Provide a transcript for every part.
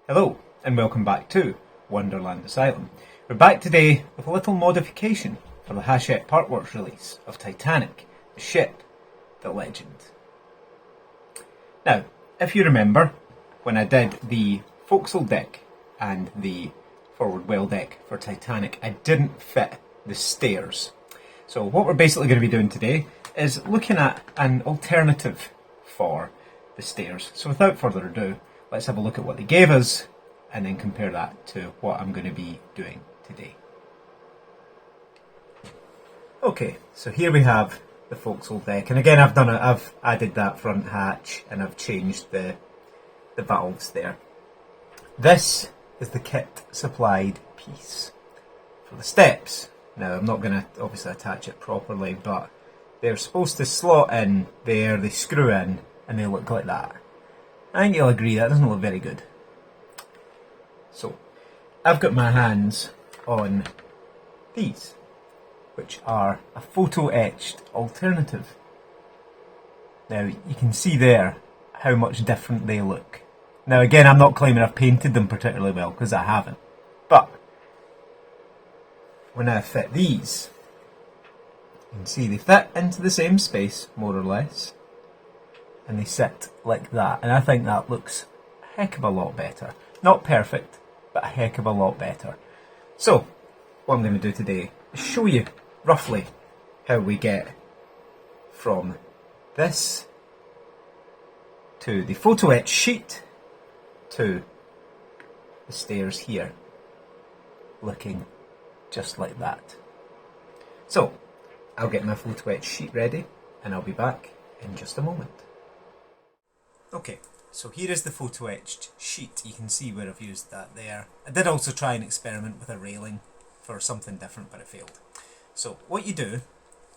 Hello, and welcome back to Wonderland Asylum. We're back today with a little modification for the Hachette Partworks release of Titanic, the ship, the legend. Now, if you remember, when I did the forecastle deck and the forward well deck for Titanic, I didn't fit the stairs. So what we're basically going to be doing today is looking at an alternative for the stairs. So without further ado, let's have a look at what they gave us and then compare that to what I'm going to be doing today. Okay, so here we have the forecastle deck, and again I've added that front hatch and I've changed the valves there. This is the kit supplied piece for the steps. Now I'm not going to obviously attach it properly, but they're supposed to slot in there, they screw in, and they look like that. I think you'll agree that doesn't look very good. So, I've got my hands on these, which are a photo etched alternative. Now, you can see there how much different they look. Now again, I'm not claiming I've painted them particularly well, because I haven't. But, when I fit these, you can see they fit into the same space, more or less. And they sit like that, and I think that looks a heck of a lot better. Not perfect, but a heck of a lot better. So, what I'm going to do today is show you roughly how we get from this to the photo etch sheet to the stairs here, looking just like that. So, I'll get my photo etch sheet ready, and I'll be back in just a moment. Okay, so here is the photo etched sheet. You can see where I've used that there. I did also try and experiment with a railing for something different, but it failed. So what you do,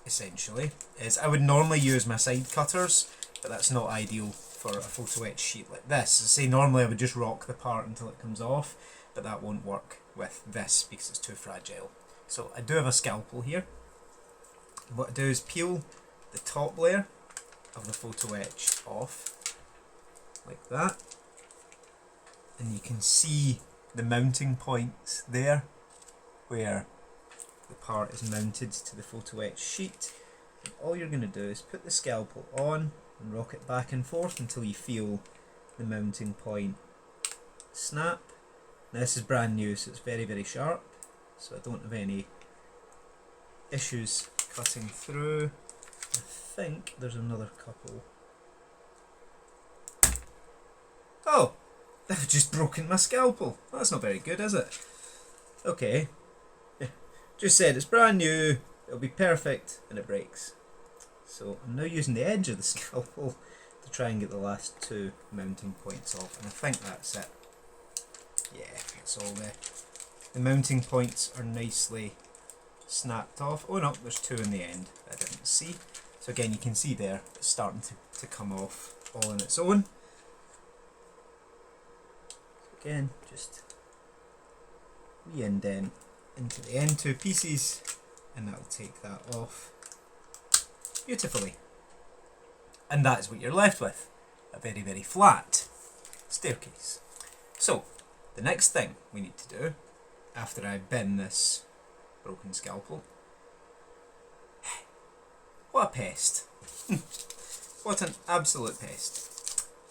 essentially, is I would normally use my side cutters, but that's not ideal for a photo etched sheet like this. As I say, normally I would just rock the part until it comes off, but that won't work with this because it's too fragile. So I do have a scalpel here. What I do is peel the top layer of the photo etch off, like that, and you can see the mounting points there where the part is mounted to the photo etch sheet. And all you're going to do is put the scalpel on and rock it back and forth until you feel the mounting point snap. Now this is brand new, so it's very, very sharp, so I don't have any issues cutting through. I think there's another couple. Oh, I've just broken my scalpel. Well, that's not very good, is it? Okay. Just said it's brand new, it'll be perfect, and it breaks. So I'm now using the edge of the scalpel to try and get the last two mounting points off, and I think that's it. Yeah, it's all there. The mounting points are nicely snapped off. Oh no, there's two in the end that I didn't see. So again, you can see there, it's starting to come off all on its own. Again, just re-indent into the end two pieces, and that'll take that off beautifully. And that is what you're left with, a very, very flat staircase. So, the next thing we need to do, after I bend this broken scalpel, what a pest. What an absolute pest.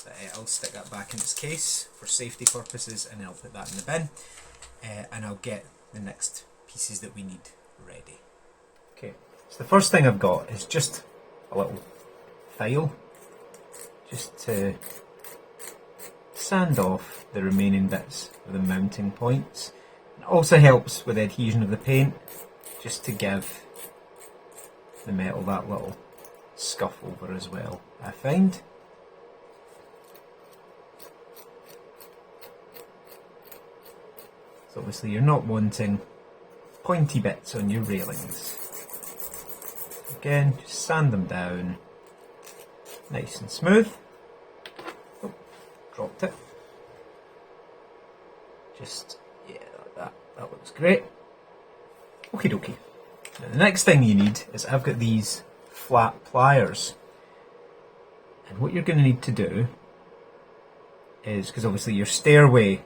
But, I'll stick that back in its case for safety purposes, and then I'll put that in the bin, and I'll get the next pieces that we need ready. Okay, so the first thing I've got is just a little file, just to sand off the remaining bits of the mounting points. It also helps with the adhesion of the paint, just to give the metal that little scuff over as well, I find. So obviously you're not wanting pointy bits on your railings. Again, just sand them down nice and smooth. Oh, dropped it. Just, yeah, like that. That looks great. Okie dokie. Now the next thing you need is I've got these flat pliers. And what you're going to need to do is, because obviously your stairway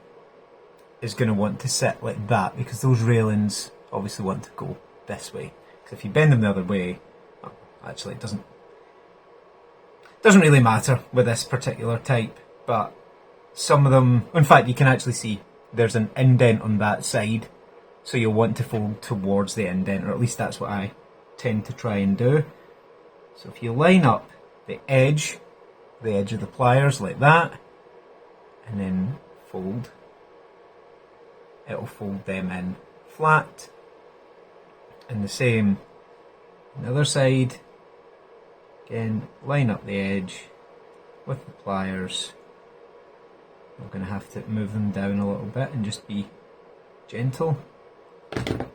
is going to want to sit like that, because those railings obviously want to go this way. Because if you bend them the other way, well, actually it doesn't really matter with this particular type, but some of them, in fact you can actually see there's an indent on that side, so you'll want to fold towards the indent, or at least that's what I tend to try and do. So if you line up the edge of the pliers like that, and then fold, it'll fold them in flat. And the same on the other side. Again, line up the edge with the pliers. We're going to have to move them down a little bit and just be gentle. But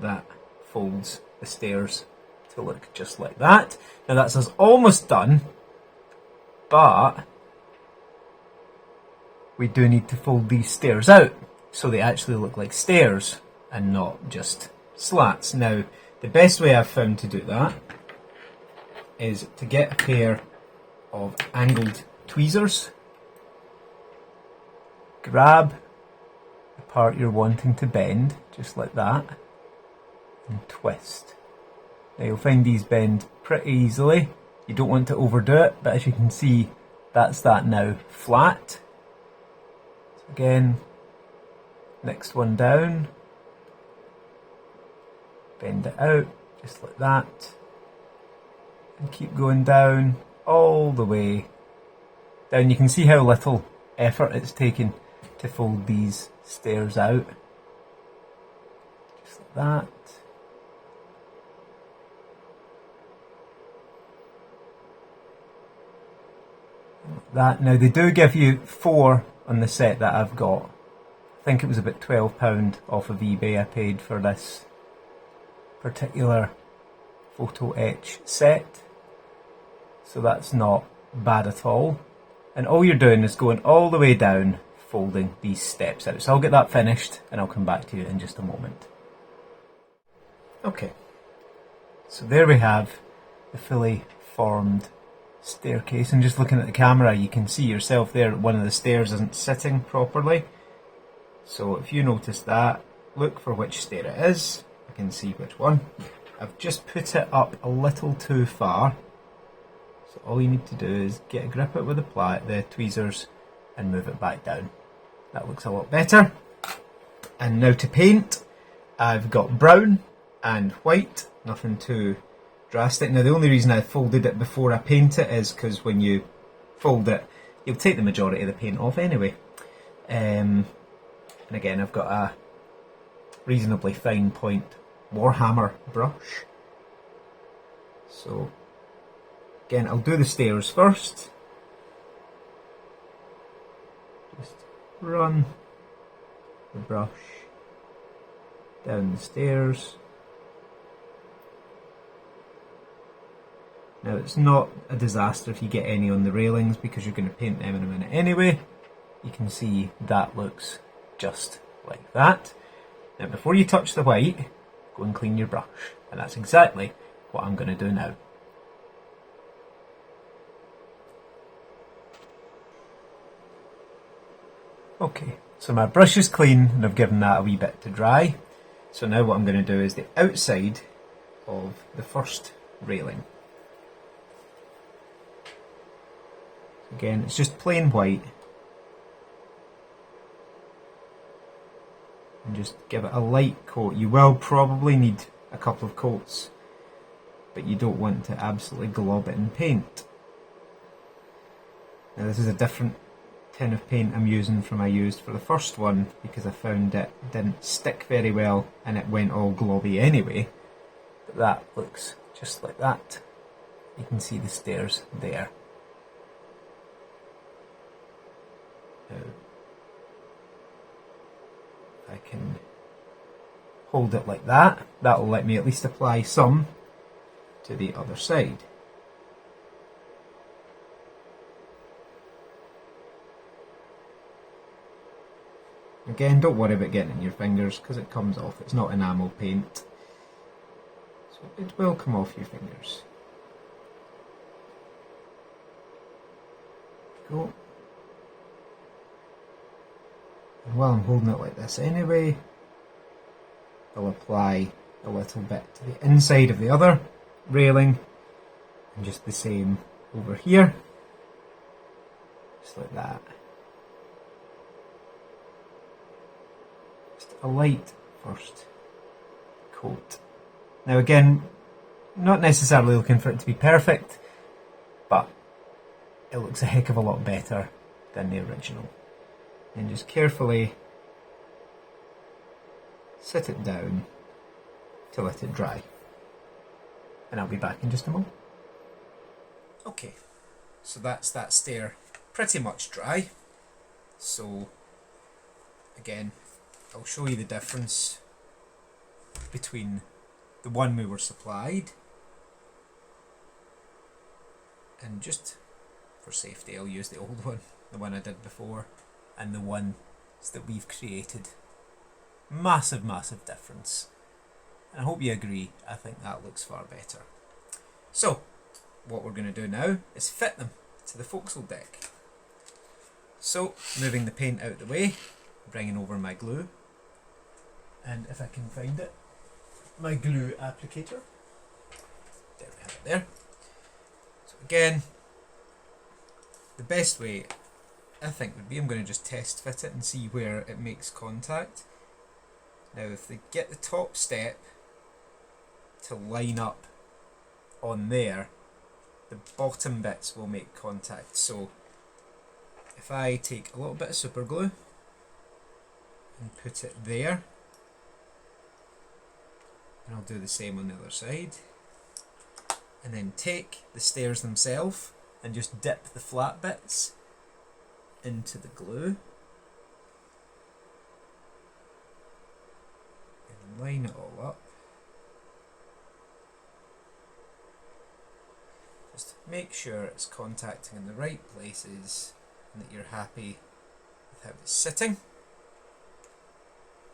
that folds the stairs to look just like that. Now that's us almost done, but we do need to fold these stairs out so they actually look like stairs and not just slats. Now, the best way I've found to do that is to get a pair of angled tweezers, grab the part you're wanting to bend, just like that, and twist. Now you'll find these bend pretty easily. You don't want to overdo it, but as you can see, that's that now flat. So again, next one down, bend it out, just like that, and keep going down all the way down. You can see how little effort it's taken to fold these stairs out, just like that. Like that. Now they do give you 4 on the set that I've got. I think it was about £12 off of eBay I paid for this particular photo etch set, so that's not bad at all. And all you're doing is going all the way down, folding these steps out. So I'll get that finished and I'll come back to you in just a moment. Okay, so there we have the fully formed staircase, and just looking at the camera you can see yourself there one of the stairs isn't sitting properly. So if you notice that, look for which stair it is. I can see which one. I've just put it up a little too far, so all you need to do is get a grip it with the tweezers and move it back down. That looks a lot better. And now to paint, I've got brown and white, nothing too drastic. Now the only reason I folded it before I paint it is because when you fold it, you'll take the majority of the paint off anyway. And again, I've got a reasonably fine point Warhammer brush. So again, I'll do the stairs first. Just run the brush down the stairs. Now it's not a disaster if you get any on the railings because you're going to paint them in a minute anyway. You can see that looks just like that. Now before you touch the white, go and clean your brush, and that's exactly what I'm going to do now. Okay, so my brush is clean and I've given that a wee bit to dry. So now what I'm going to do is the outside of the first railing. Again, it's just plain white. And just give it a light coat. You will probably need a couple of coats, but you don't want to absolutely glob it in paint. Now this is a different tin of paint I'm using from I used for the first one because I found it didn't stick very well and it went all globby anyway. But that looks just like that. You can see the stairs there. Now, I can hold it like that. That will let me at least apply some to the other side. Again, don't worry about getting it in your fingers because it comes off. It's not enamel paint, so it will come off your fingers. go. And while I'm holding it like this anyway, I'll apply a little bit to the inside of the other railing, and just the same over here, just like that. Just a light first coat. Now again, not necessarily looking for it to be perfect, but it looks a heck of a lot better than the original. And just carefully sit it down to let it dry. And I'll be back in just a moment. Okay, so that's that stair pretty much dry. So again, I'll show you the difference between the one we were supplied, and just for safety I'll use the old one, the one I did before, and the one that we've created. Massive difference. And I hope you agree, I think that looks far better. So, what we're going to do now is fit them to the forecastle deck. So, moving the paint out of the way, bringing over my glue, and if I can find it, my glue applicator. There we have it there. So again, the best way I think would be, I'm going to just test fit it and see where it makes contact. Now if they get the top step to line up on there, the bottom bits will make contact. So if I take a little bit of super glue and put it there, and I'll do the same on the other side, and then take the stairs themselves and just dip the flat bits into the glue and line it all up. Just make sure it's contacting in the right places and that you're happy with how it's sitting.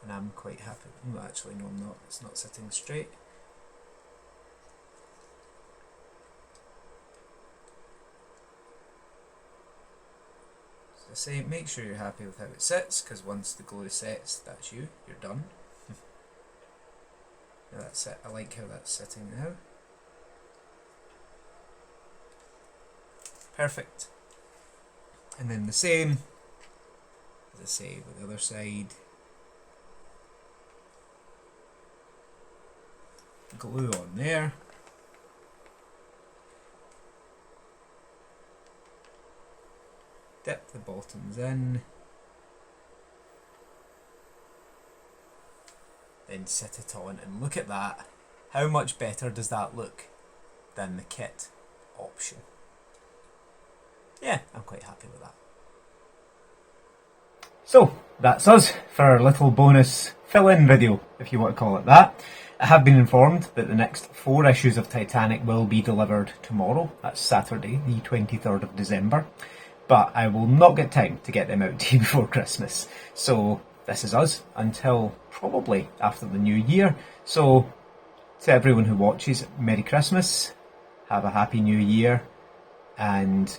And I'm quite happy. No, actually, no, I'm not. It's not sitting straight. So I say, make sure you're happy with how it sits, because once the glue sets, that's you. You're done. Now that's it. I like how that's sitting now. Perfect. And then the same, as I say, with the other side. Glue on there. Dip the bottoms in. Then sit it on, and look at that. How much better does that look than the kit option? Yeah, I'm quite happy with that. So, that's us for our little bonus fill-in video, if you want to call it that. I have been informed that the next 4 issues of Titanic will be delivered tomorrow. That's Saturday, the 23rd of December. But I will not get time to get them out to you before Christmas. So, this is us until probably after the new year. So, to everyone who watches, Merry Christmas, have a happy new year, and,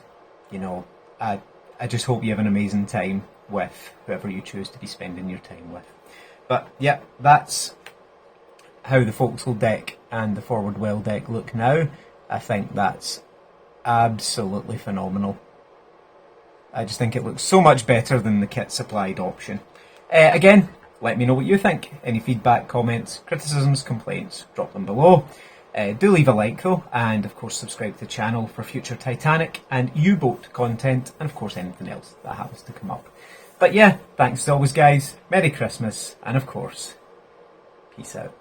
you know, I just hope you have an amazing time with whoever you choose to be spending your time with. But, yeah, that's how the forecastle deck and the forward well deck look now. I think that's absolutely phenomenal. I just think it looks so much better than the kit supplied option. Again, let me know what you think. Any feedback, comments, criticisms, complaints, drop them below. Do leave a like though, and of course subscribe to the channel for future Titanic and U-boat content, and of course anything else that happens to come up. But yeah, thanks as always guys, Merry Christmas, and of course, peace out.